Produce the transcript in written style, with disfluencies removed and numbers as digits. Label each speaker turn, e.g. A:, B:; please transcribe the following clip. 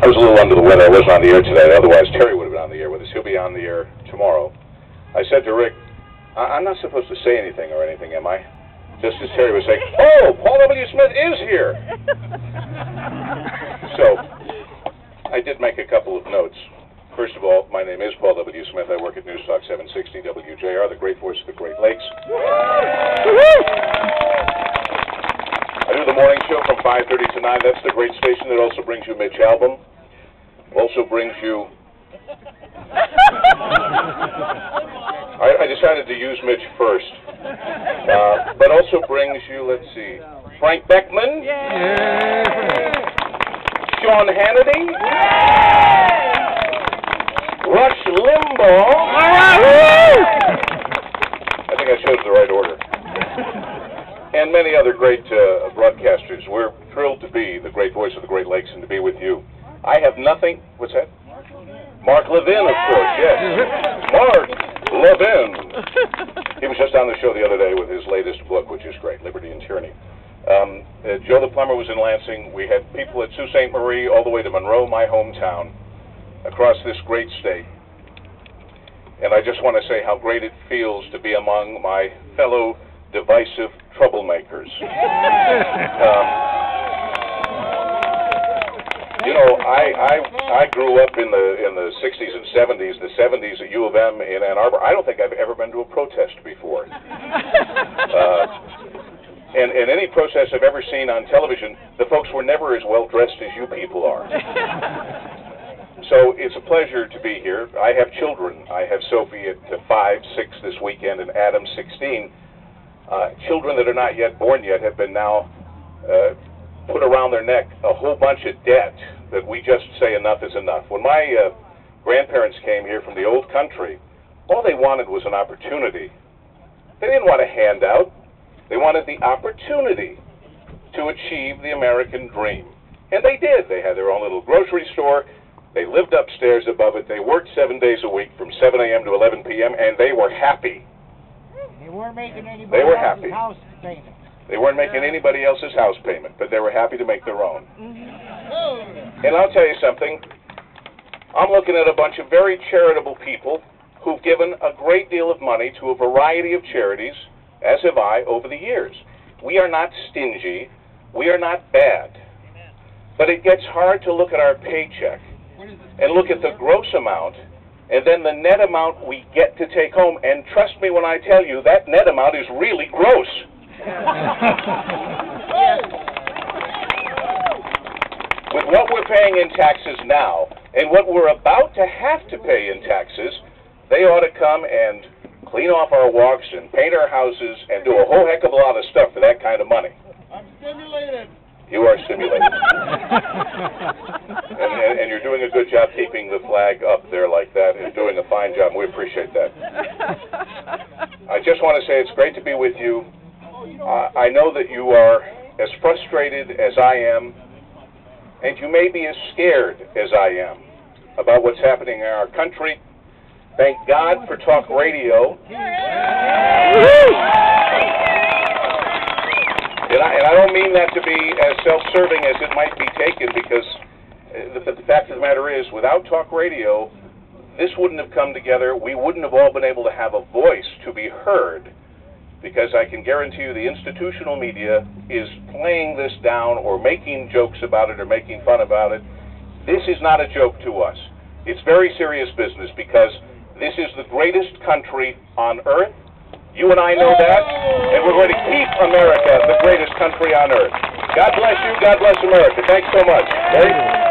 A: I was a little under the weather. I wasn't on the air today. Otherwise, Terry would have been on the air with us. He'll be on the air tomorrow. I said to Rick, I'm not supposed to say anything or anything, am I? Just as Terry was saying, oh, Paul W. Smith is here. So, I did make a couple of notes. First of all, my name is Paul W. Smith. I work at News Talk 760 WJR, the great voice of the Great Lakes. I do the morning show from 5:30 to 9. That's the great station that also brings you Mitch Album. Also brings you... I decided to use Mitch first. But also brings you, let's see, Frank Beckman. Sean Hannity. Rush Limbaugh. I think I chose the right order. And many other great broadcasters. We're thrilled to be the great voice of the Great Lakes and to be with you. I have nothing... What's that? Mark Levin, of course, yes. Mark Levin. He was just on the show the other day with his latest book, which is great, Liberty and Tyranny. Joe the Plumber was in Lansing. We had people at Sault Ste. Marie all the way to Monroe, my hometown, across this great state. And I just want to say how great it feels to be among my fellow divisive troublemakers. You know, I grew up in the 60s and 70s, the 70s at U of M in Ann Arbor. I don't think I've ever been to a protest before. And any protest I've ever seen on television, the folks were never as well dressed as you people are. So it's a pleasure to be here. I have children. I have Sophie at 5, 6 this weekend, and Adam 16. Children that are not yet born yet have been now put around their neck a whole bunch of debt that we just say enough is enough. When my grandparents came here from the old country, all they wanted was an opportunity. They didn't want a handout. They wanted the opportunity to achieve the American dream. And they did. They had their own little grocery store. They lived upstairs above it. They worked 7 days a week from 7 a.m. to 11 p.m., and they were happy.
B: They weren't making anybody else's house payment.
A: They weren't making anybody else's house payment, but they were happy to make their own. And I'll tell you something. I'm looking at a bunch of very charitable people who've given a great deal of money to a variety of charities, as have I, over the years. We are not stingy. We are not bad. But it gets hard to look at our paycheck and look at the gross amount and then the net amount we get to take home. And trust me when I tell you, that net amount is really gross. With what we're paying in taxes now and what we're about to have to pay in taxes, they ought to come and clean off our walks and paint our houses and do a whole heck of a lot of stuff for that kind of money.
B: I'm stimulated.
A: You are stimulated. and you're doing a good job keeping the flag up there like that and doing a fine job. We appreciate that. I just want to say it's great to be with you. I know that you are as frustrated as I am, and you may be as scared as I am about what's happening in our country. Thank God for talk radio. And I don't mean that to be as self-serving as it might be taken, because the fact of the matter is, without talk radio, this wouldn't have come together. We wouldn't have all been able to have a voice to be heard, because I can guarantee you the institutional media is playing this down or making jokes about it or making fun about it. This is not a joke to us. It's very serious business, because this is the greatest country on earth. You and I know that, and we're going to keep America the greatest country on earth. God bless you. God bless America. Thanks so much. Right?